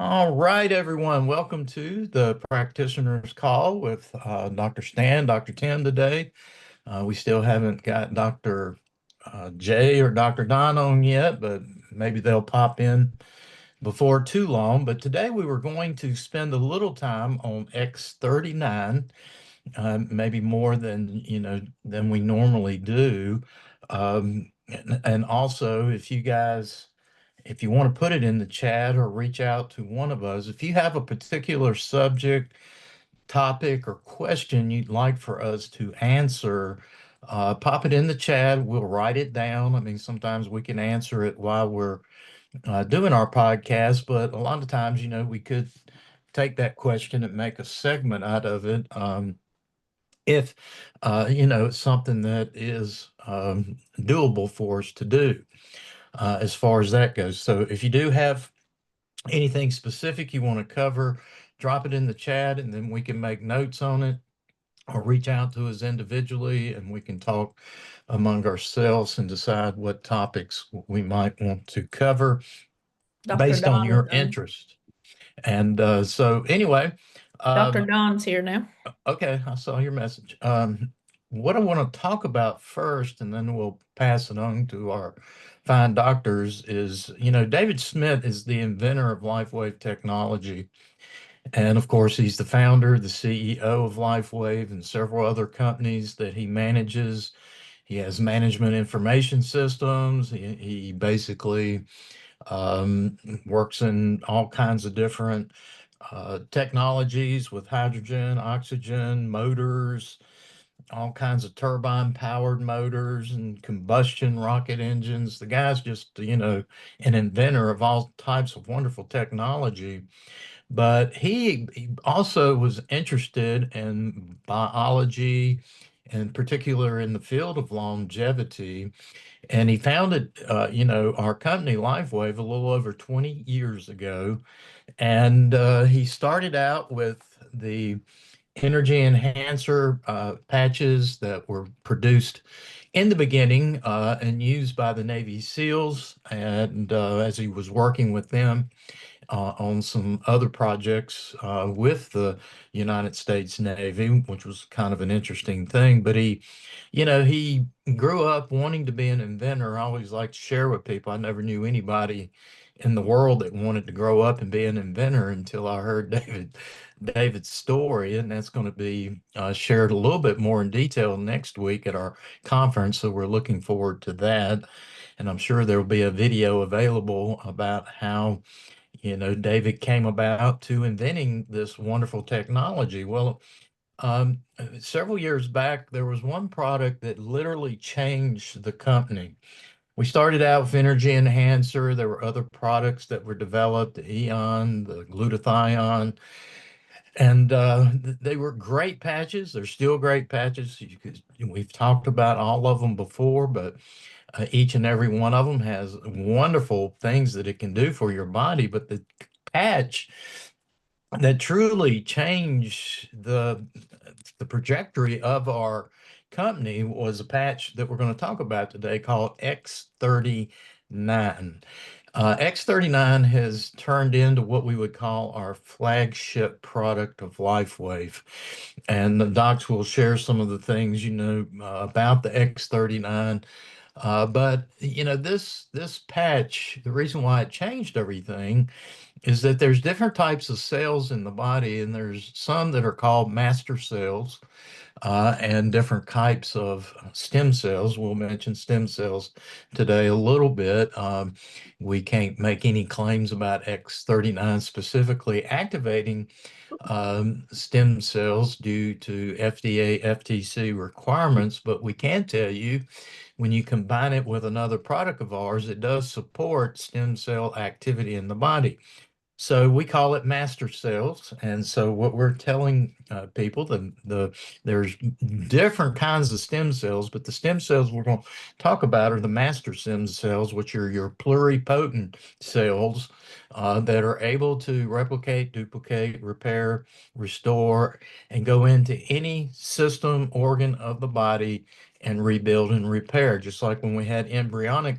All right, everyone. Welcome to the practitioner's call with Dr. Stan, Dr. Tim today. We still haven't got Dr. J or Dr. Don on yet, but maybe they'll pop in before too long. But today we were going to spend a little time on X39, maybe more than we normally do. And also, if you want to put it in the chat or reach out to one of us, if you have a particular subject, topic, or question you'd like for us to answer, pop it in the chat. We'll write it down. I mean, sometimes we can answer it while we're doing our podcast, but a lot of times, we could take that question and make a segment out of it. If it's something that is doable for us to do as far as that goes. So if you do have anything specific you want to cover, drop it in the chat and then we can make notes on it or reach out to us individually and we can talk among ourselves and decide what topics we might want to cover Dr. based on Don is your interest. And so anyway, Dr. um, Don's here now. okay, I saw your message. What I want to talk about first, and then we'll pass it on to our fine doctors, is, David Smith is the inventor of LifeWave technology. And of course, he's the founder, the CEO of LifeWave and several other companies that he manages. He has management information systems. He basically works in all kinds of different technologies with hydrogen, oxygen, motors, all kinds of turbine powered motors and combustion rocket engines. The guy's just, an inventor of all types of wonderful technology. But he also was interested in biology, in particular in the field of longevity. And he founded, our company LifeWave a little over 20 years ago. And he started out with the energy enhancer patches that were produced in the beginning and used by the Navy SEALs. And as he was working with them on some other projects with the United States Navy, which was kind of an interesting thing. But he grew up wanting to be an inventor. I always like to share with people. I never knew anybody in the world that wanted to grow up and be an inventor until I heard David's story, and that's going to be shared a little bit more in detail next week at our conference. So we're looking forward to that. And I'm sure there will be a video available about how David came about to inventing this wonderful technology. Well, several years back, there was one product that literally changed the company. We started out with energy enhancer. There were other products that were developed, the Eon, the glutathione, and they were great patches. They're still great patches. We've talked about all of them before, but each and every one of them has wonderful things that it can do for your body. But the patch that truly changed the trajectory of our company was a patch that we're going to talk about today called X39. X39 has turned into what we would call our flagship product of LifeWave. And the docs will share some of the things, about the X39. But this patch, the reason why it changed everything is that there's different types of cells in the body, and there's some that are called master cells, and different types of stem cells. We'll mention stem cells today a little bit. We can't make any claims about X39 specifically activating stem cells due to FDA, FTC requirements, but we can tell you when you combine it with another product of ours, it does support stem cell activity in the body. So we call it master cells. And so what we're telling people, there's different kinds of stem cells, but the stem cells we're going to talk about are the master stem cells, which are your pluripotent cells that are able to replicate, duplicate, repair, restore, and go into any system, organ of the body and rebuild and repair. Just like when we had embryonic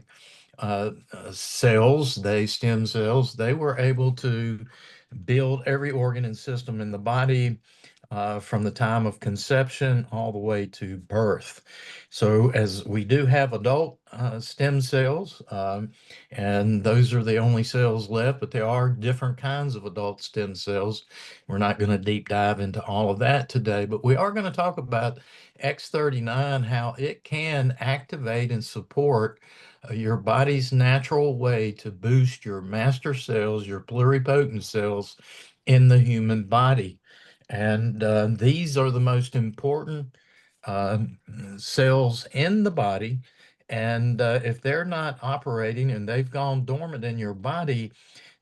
cells, stem cells, they were able to build every organ and system in the body from the time of conception all the way to birth. So, as we do have adult stem cells, and those are the only cells left, but there are different kinds of adult stem cells. We're not going to deep dive into all of that today, but we are going to talk about X39, how it can activate and support your body's natural way to boost your master cells, your pluripotent cells in the human body. And these are the most important uh, cells in the body. And if they're not operating and they've gone dormant in your body,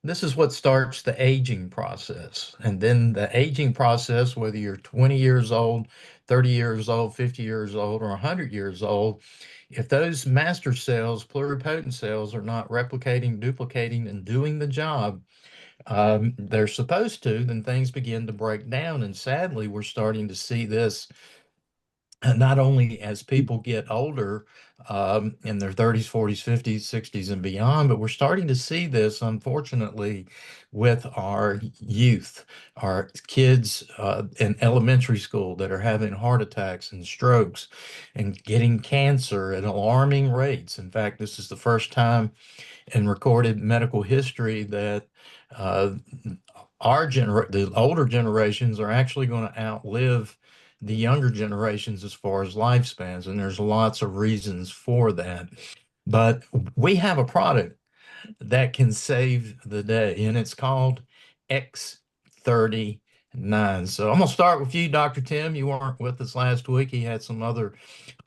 this is what starts the aging process. And then the aging process, whether you're 20 years old, 30 years old, 50 years old, or 100 years old, if those master cells, pluripotent cells, are not replicating, duplicating, and doing the job, they're supposed to, then things begin to break down. And sadly, we're starting to see this not only as people get older in their 30s, 40s, 50s, 60s, and beyond, but we're starting to see this, unfortunately, with our youth, our kids in elementary school that are having heart attacks and strokes and getting cancer at alarming rates. In fact, this is the first time in recorded medical history that uh, the older generations are actually going to outlive the younger generations as far as lifespans, and there's lots of reasons for that. But we have a product that can save the day, and it's called X39. So I'm going to start with you, Dr. Tim. You weren't with us last week. He had some other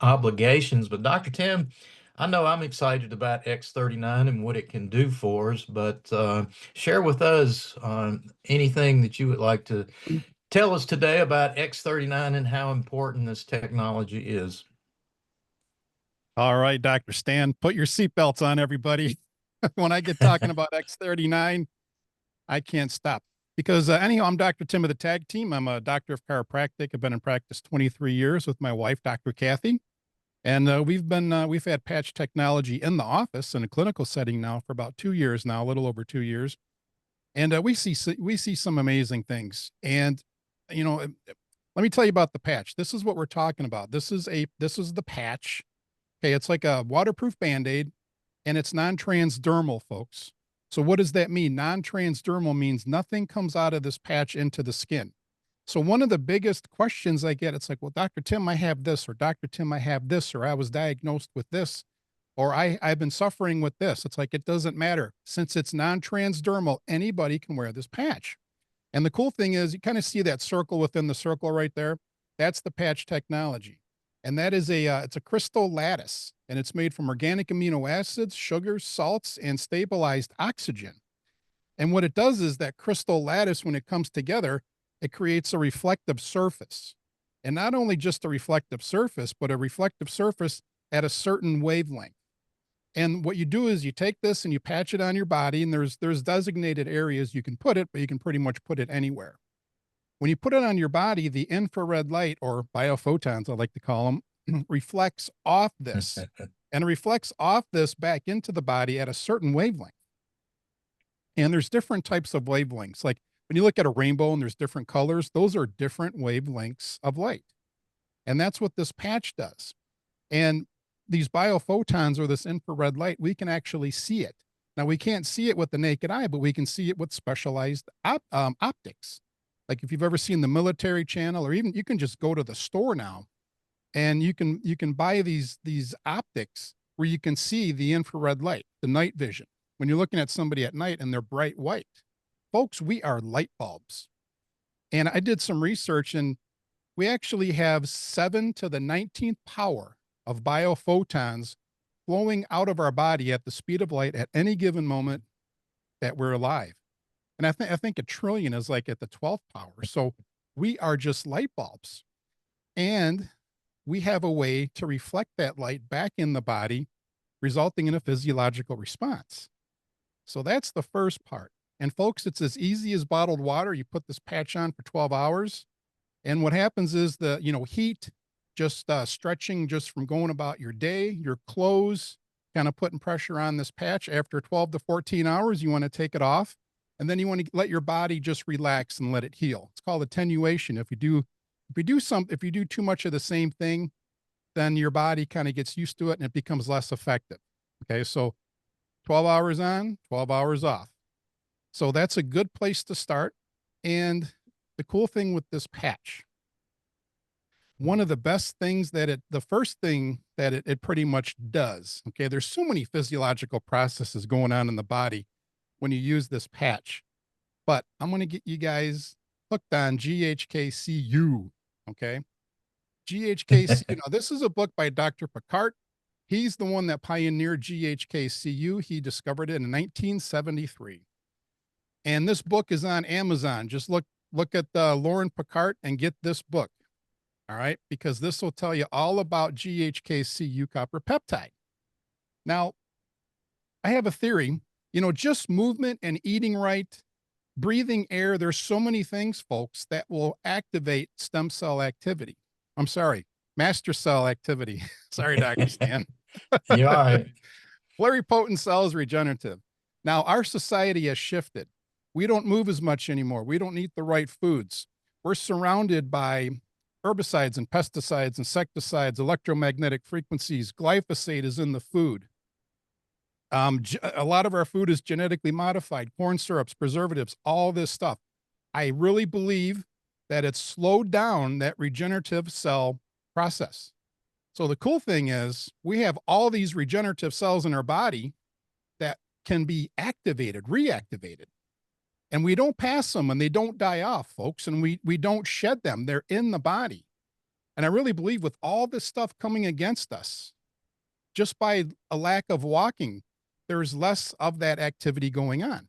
obligations, but Dr. Tim, I know I'm excited about X39 and what it can do for us, but share with us anything that you would like to tell us today about X39 and how important this technology is. All right, Dr. Stan, put your seatbelts on, everybody. When I get talking about X39, I can't stop. Because anyhow, I'm Dr. Tim of the tag team. I'm a doctor of chiropractic. I've been in practice 23 years with my wife, Dr. Kathy. And we've had patch technology in the office in a clinical setting now for about 2 years now, a little over 2 years. And we see some amazing things. And you know, let me tell you about the patch. This is what we're talking about. This is the patch. Okay, it's like a waterproof Band-Aid, and it's non-transdermal, folks. So what does that mean? Non-transdermal means nothing comes out of this patch into the skin. So one of the biggest questions I get, it's like, well, Dr. Tim, I have this, or Dr. Tim, I have this, or I was diagnosed with this, or I've been suffering with this. It's like, it doesn't matter. Since it's non-transdermal, anybody can wear this patch. And the cool thing is you kind of see that circle within the circle right there. That's the patch technology. And that is it's a crystal lattice, and it's made from organic amino acids, sugars, salts, and stabilized oxygen. And what it does is that crystal lattice, when it comes together, it creates a reflective surface. And not only just a reflective surface, but a reflective surface at a certain wavelength. And what you do is you take this and you patch it on your body, and there's designated areas you can put it, but you can pretty much put it anywhere. When you put it on your body, the infrared light, or biophotons, I like to call them, reflects off this and reflects off this back into the body at a certain wavelength. And there's different types of wavelengths. Like when you look at a rainbow and there's different colors, those are different wavelengths of light. And that's what this patch does. And these biophotons, or this infrared light, we can actually see it. Now, we can't see it with the naked eye, but we can see it with specialized optics. Like if you've ever seen the military channel, or even you can just go to the store now and you can buy these optics where you can see the infrared light, the night vision. When you're looking at somebody at night and they're bright white. Folks, we are light bulbs. And I did some research, and we actually have 7 to the 19th power of biophotons flowing out of our body at the speed of light at any given moment that we're alive. And I think a trillion is like at the 12th power. So we are just light bulbs. And we have a way to reflect that light back in the body, resulting in a physiological response. So that's the first part. And folks, it's as easy as bottled water. You put this patch on for 12 hours. And what happens is the heat, just stretching just from going about your day, your clothes, kind of putting pressure on this patch. After 12 to 14 hours, you want to take it off, and then you want to let your body just relax and let it heal. It's called attenuation. If you do too much of the same thing, then your body kind of gets used to it and it becomes less effective. Okay, so 12 hours on, 12 hours off. So that's a good place to start. And the cool thing with this patch, one of the best things the first thing that it pretty much does, okay, there's so many physiological processes going on in the body when you use this patch, but I'm going to get you guys hooked on GHKCU, okay? GHKCU, now this is a book by Dr. Picard. He's the one that pioneered GHKCU. He discovered it in 1973. And this book is on Amazon. Just look at Lauren Picard and get this book. All right, because this will tell you all about GHKCU copper peptide. Now, I have a theory, just movement and eating right, breathing air. There's so many things, folks, that will activate stem cell activity. I'm sorry, master cell activity. Sorry, Dr. Stan. You're all right. Pluripotent cells regenerative. Now, our society has shifted. We don't move as much anymore. We don't eat the right foods. We're surrounded by herbicides and pesticides, insecticides, electromagnetic frequencies. Glyphosate is in the food. A lot of our food is genetically modified, corn syrups, preservatives, all this stuff. I really believe that it's slowed down that regenerative cell process. So the cool thing is we have all these regenerative cells in our body that can be activated, reactivated. And we don't pass them and they don't die off, folks. And we don't shed them. They're in the body. And I really believe with all this stuff coming against us, just by a lack of walking, there's less of that activity going on.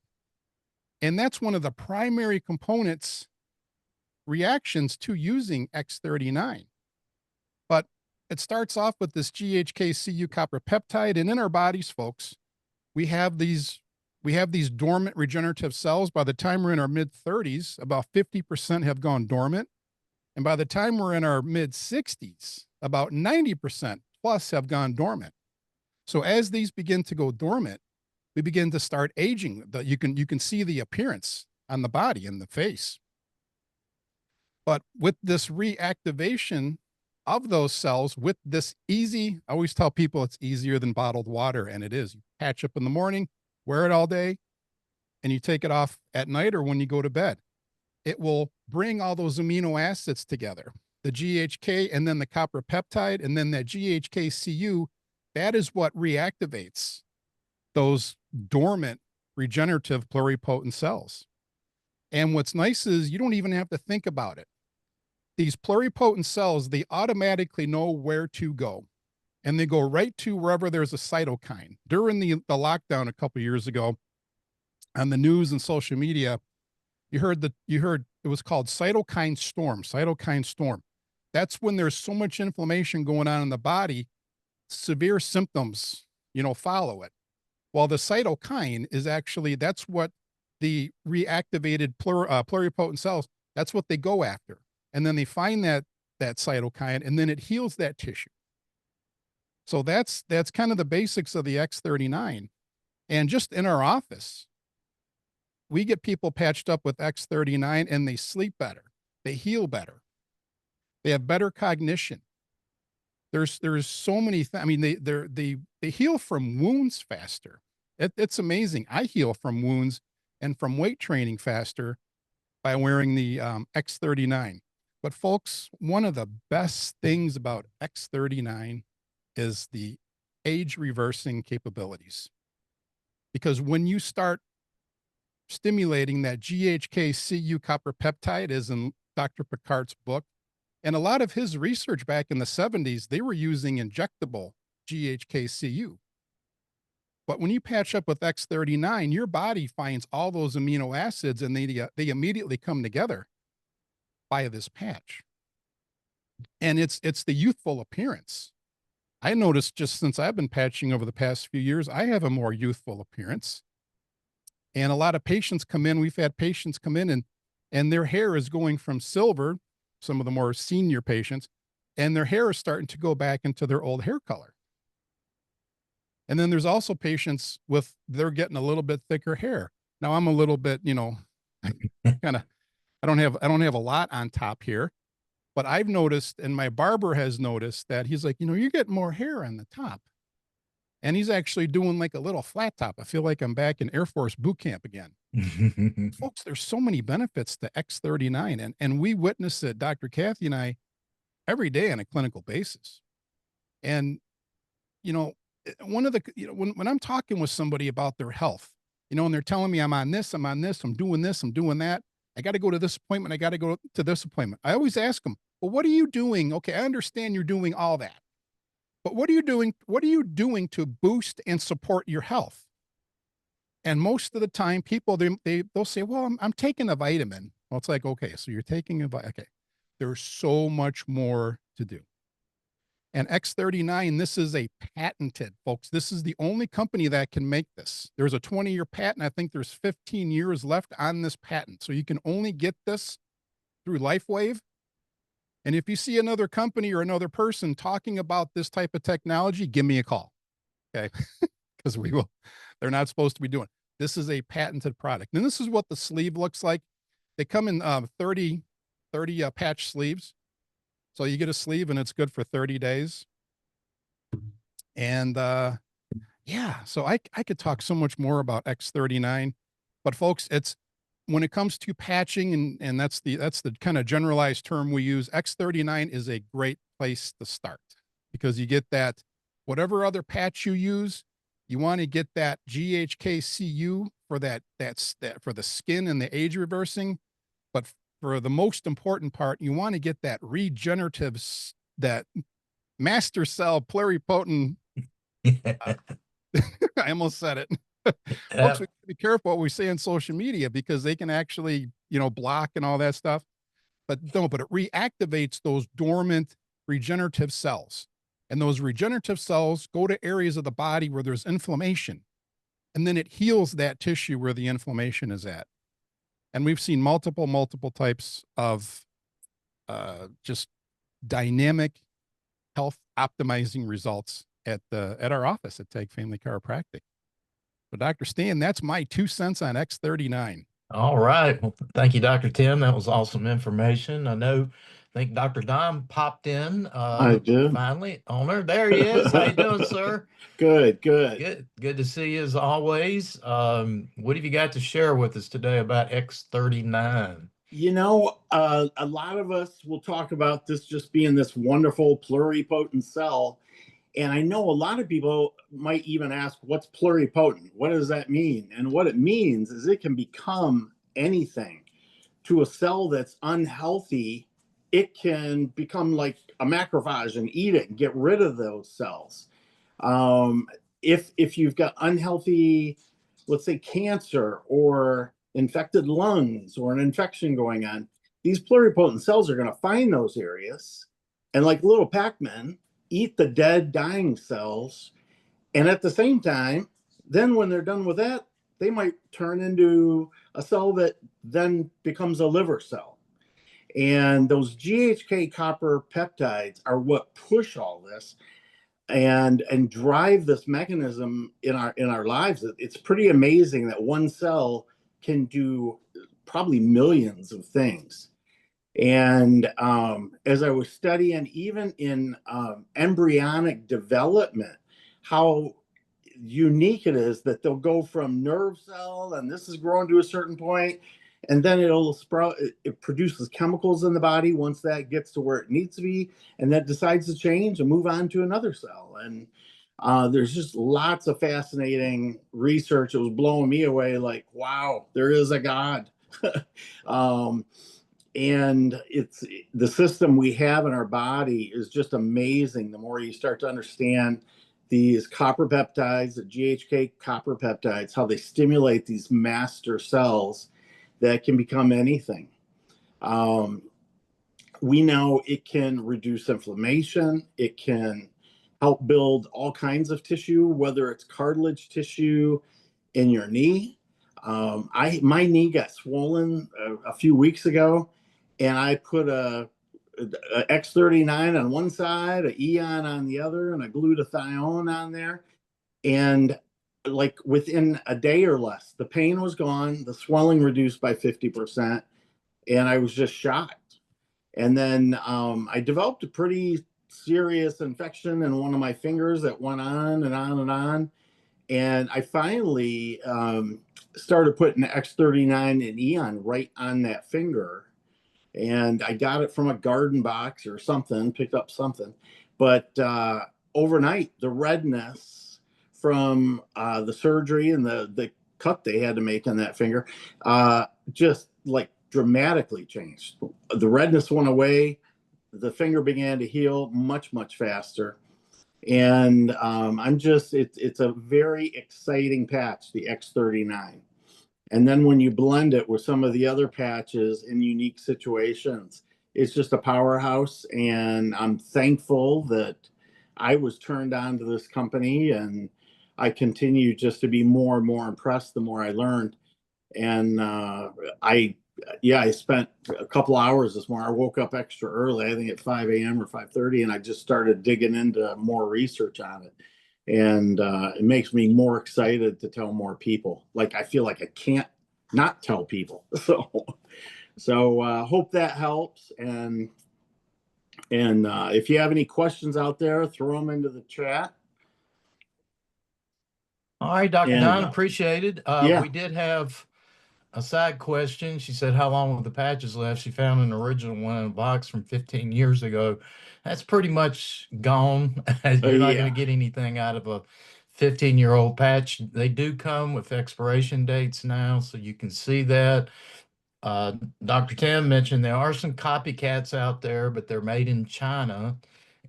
And that's one of the primary components, reactions to using X39. But it starts off with this GHKCU copper peptide. And in our bodies, folks, we have these dormant regenerative cells. By the time we're in our mid-30s, about 50% have gone dormant. And by the time we're in our mid-60s, about 90% plus have gone dormant. So as these begin to go dormant, we begin to start aging. You can see the appearance on the body and the face. But with this reactivation of those cells, with this I always tell people it's easier than bottled water, and it is. You patch up in the morning, wear it all day, and you take it off at night or when you go to bed. It will bring all those amino acids together, the GHK and then the copper peptide, and then that GHKCU. That is what reactivates those dormant regenerative pluripotent cells. And what's nice is you don't even have to think about it. These pluripotent cells, they automatically know where to go. And they go right to wherever there's a cytokine. During the lockdown a couple of years ago, on the news and social media, you heard it was called cytokine storm. That's when there's so much inflammation going on in the body, severe symptoms, follow it. Well, the cytokine is actually, that's what the reactivated pluripotent cells, that's what they go after. And then they find that cytokine, and then it heals that tissue. So that's kind of the basics of the X39. And just in our office, we get people patched up with X39 and they sleep better. They heal better. They have better cognition. There's so many things. I mean, they heal from wounds faster. It's amazing. I heal from wounds and from weight training faster by wearing the X39. But folks, one of the best things about X39 is the age reversing capabilities. Because when you start stimulating that GHKCU copper peptide, as in Dr. Picard's book, and a lot of his research back in the 70s, they were using injectable GHKCU. But when you patch up with X39, your body finds all those amino acids and they immediately come together by this patch. And it's the youthful appearance. I noticed just since I've been patching over the past few years, I have a more youthful appearance. And a lot of patients come in, we've had patients come in and their hair is going from silver, some of the more senior patients, and their hair is starting to go back into their old hair color. And then there's also patients they're getting a little bit thicker hair. Now I'm a little bit, kind of, I don't have a lot on top here, but I've noticed, and my barber has noticed that he's like, you're getting more hair on the top. And he's actually doing like a little flat top. I feel like I'm back in Air Force boot camp again. Folks, there's so many benefits to X39, and we witness it, Dr. Kathy and I, every day on a clinical basis. And, one of the, when I'm talking with somebody about their health, and they're telling me I'm on this, I'm doing this, I'm doing that. I got to go to this appointment. I got to go to this appointment. I always ask them, well, what are you doing? Okay, I understand you're doing all that, but what are you doing? What are you doing to boost and support your health? And most of the time, people, they'll say, well, I'm taking a vitamin. Well, it's like, okay, so you're taking a vitamin. Okay, there's so much more to do. And X39, this is a patented, folks. This is the only company that can make this. There's a 20-year patent. I think there's 15 years left on this patent. So you can only get this through LifeWave. And if you see another company or another person talking about this type of technology, give me a call. Okay. Because they're not supposed to be doing it. This is a patented product. And this is what the sleeve looks like. They come in 30 patch sleeves. So you get a sleeve and it's good for 30 days. And yeah, so I could talk so much more about X39, but folks, when it comes to patching, and that's the kind of generalized term we use, X39 is a great place to start because you get that, whatever other patch you use, you want to get that GHKCU for that for the skin and the age reversing, but for the most important part, you want to get that regenerative, that master cell pluripotent. I almost said it. Folks, we be careful what we say on social media because they can actually, block and all that stuff. But it reactivates those dormant regenerative cells. And those regenerative cells go to areas of the body where there's inflammation. And then it heals that tissue where the inflammation is at. And we've seen multiple types of just dynamic health optimizing results at our office at Tag Family Chiropractic. So Dr. Stan, that's my 2 cents on X39. All right. Well, thank you, Dr. Tim. That was awesome information. I think Dr. Dom popped in. I do. Finally. Owner, there he is. How you doing, sir? Good. Good to see you as always. What have you got to share with us today about X39? A lot of us will talk about this just being this wonderful pluripotent cell. And I know a lot of people might even ask, what's pluripotent? What does that mean? And what it means is it can become anything. To a cell that's unhealthy, it can become like a macrophage and eat it and get rid of those cells. If you've got unhealthy, let's say cancer or infected lungs or an infection going on, these pluripotent cells are going to find those areas and, like little Pac-Man, eat the dead, dying cells. And at the same time, then when they're done with that, they might turn into a cell that then becomes a liver cell. And those GHK copper peptides are what push all this and drive this mechanism in our lives. It's pretty amazing that one cell can do probably millions of things. And as I was studying, even in embryonic development, how unique it is that they'll go from nerve cell, and this is grown to a certain point, and then it'll sprout. It produces chemicals in the body once that gets to where it needs to be, and that decides to change and move on to another cell. And there's just lots of fascinating research. It was blowing me away, like, wow, there is a God. And it's the system we have in our body is just amazing. The more you start to understand these copper peptides, the GHK copper peptides, how they stimulate these master cells that can become anything. We know it can reduce inflammation. It can help build all kinds of tissue, whether it's cartilage tissue in your knee. My knee got swollen a few weeks ago, and I put a X39 on one side, a Eon on the other, and a glutathione on there. And like within a day or less, the pain was gone, the swelling reduced by 50%, and I was just shocked. And then I developed a pretty serious infection in one of my fingers that went on and on and on. And I finally started putting X39 and Eon right on that finger. And I got it from a garden box or something, picked up something. But overnight, the redness from the surgery and the cut they had to make on that finger just like dramatically changed. The redness went away. The finger began to heal much, much faster. And it's a very exciting patch, the X39. And then when you blend it with some of the other patches in unique situations, it's just a powerhouse. And I'm thankful that I was turned on to this company, and I continue just to be more and more impressed the more I learned. And I spent a couple hours this morning. I woke up extra early, I think at 5 a.m. or 5:30, and I just started digging into more research on it. And it makes me more excited to tell more people. Like, I feel like I can't not tell people. So hope that helps. And if you have any questions out there, throw them into the chat. All right, Dr. And, Don, appreciated. yeah. We did have a side question. She said, how long were the patches left? She found an original one in a box from 15 years ago. That's pretty much gone. You're not going to get anything out of a 15-year-old patch. They do come with expiration dates now, so you can see that. Dr. Tim mentioned there are some copycats out there, but they're made in China,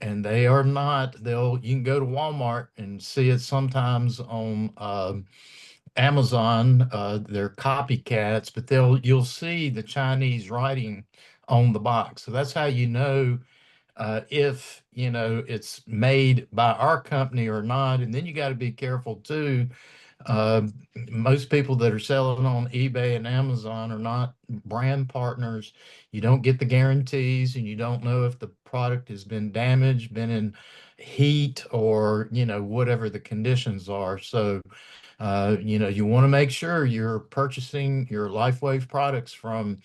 and they are not. You can go to Walmart and see it sometimes on Amazon. They're copycats, but you'll see the Chinese writing on the box. So that's how you know if it's made by our company or not. And then you got to be careful too. Uh, Most people that are selling on eBay and Amazon are not brand partners. You don't get the guarantees, and you don't know if the product has been damaged, been in heat, or whatever the conditions are. So you want to make sure you're purchasing your LifeWave products from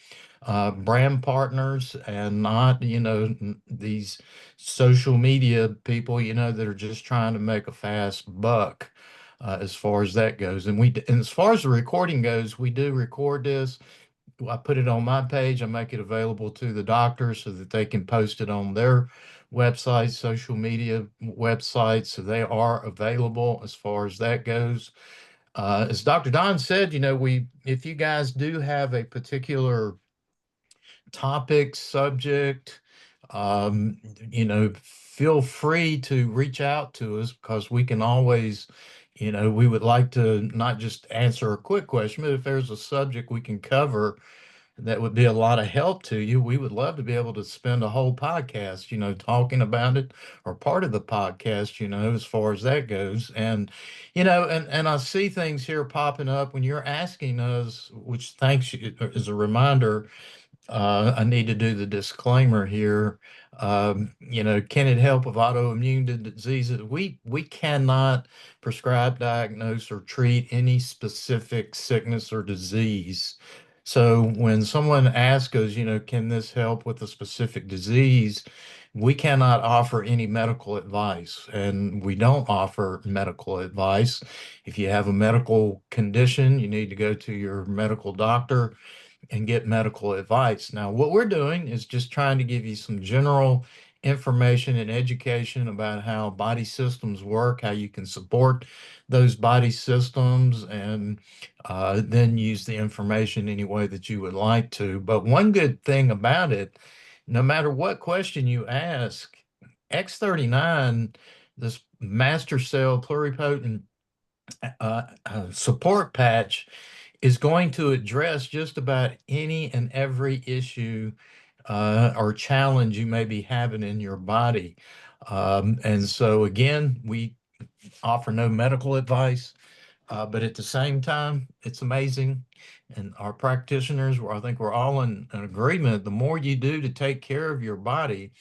brand partners, and not, these social media people, that are just trying to make a fast buck. As far as that goes, and as far as the recording goes, we do record this. I put it on my page. I make it available to the doctors so that they can post it on their websites, social media websites. So they are available as far as that goes. As Dr. Don said, if you guys do have a particular topic, subject, feel free to reach out to us, because we can always, we would like to not just answer a quick question, but if there's a subject we can cover that would be a lot of help to you, we would love to be able to spend a whole podcast, talking about it, or part of the podcast, as far as that goes. And, and I see things here popping up when you're asking us, which thanks you as a reminder. I need to do the disclaimer here. Can it help with autoimmune diseases? We cannot prescribe, diagnose, or treat any specific sickness or disease. So when someone asks us, can this help with a specific disease, we cannot offer any medical advice, and we don't offer medical advice. If you have a medical condition, you need to go to your medical doctor and get medical advice. Now, what we're doing is just trying to give you some general information and education about how body systems work, how you can support those body systems, and then use the information any way that you would like to. But one good thing about it, no matter what question you ask, X39, this master cell pluripotent support patch, is going to address just about any and every issue or challenge you may be having in your body. And so again, we offer no medical advice, but at the same time, it's amazing. And our practitioners, I think we're all in agreement, the more you do to take care of your body,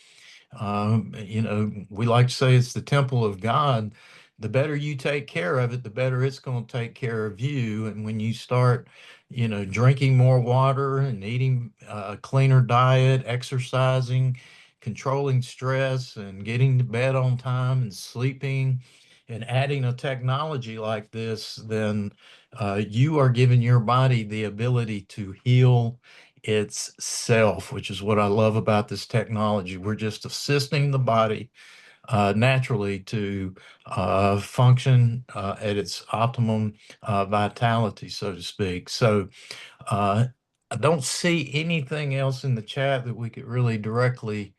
we like to say it's the temple of God. the better you take care of it, the better it's going to take care of you. And when you start, drinking more water and eating a cleaner diet, exercising, controlling stress, and getting to bed on time and sleeping, and adding a technology like this, then you are giving your body the ability to heal itself, which is what I love about this technology. We're just assisting the body naturally to function at its optimum vitality, so to speak. So I don't see anything else in the chat that we could really directly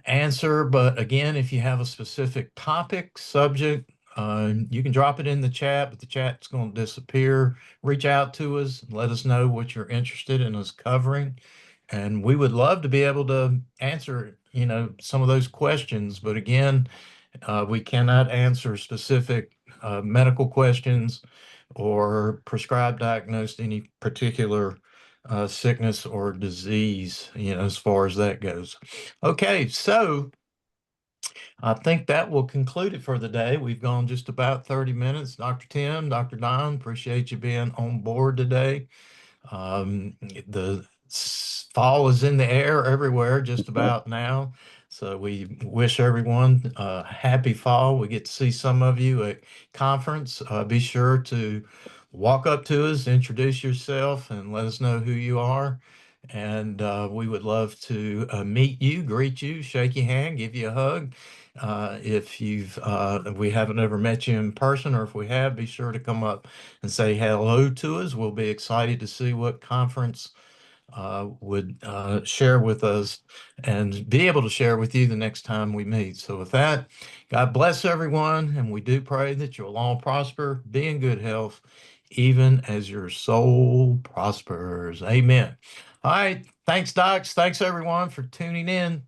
answer. But again, if you have a specific topic, subject, you can drop it in the chat, but the chat's going to disappear. Reach out to us, let us know what you're interested in us covering. And we would love to be able to answer, some of those questions. But again, we cannot answer specific medical questions or prescribe diagnose any particular sickness or disease, as far as that goes. Okay, so I think that will conclude it for the day. We've gone just about 30 minutes. Dr. Tim, Dr. Don, appreciate you being on board today. The fall is in the air everywhere just about now. So we wish everyone a happy fall. We get to see some of you at conference. Be sure to walk up to us, introduce yourself, and let us know who you are. And we would love to meet you, greet you, shake your hand, give you a hug. If we haven't ever met you in person, or if we have, be sure to come up and say hello to us. We'll be excited to see what conference would share with us and be able to share with you the next time we meet. So with that, God bless everyone, and we do pray that you'll all prosper, be in good health, even as your soul prospers. Amen. All right. Thanks, Docs. Thanks, everyone, for tuning in.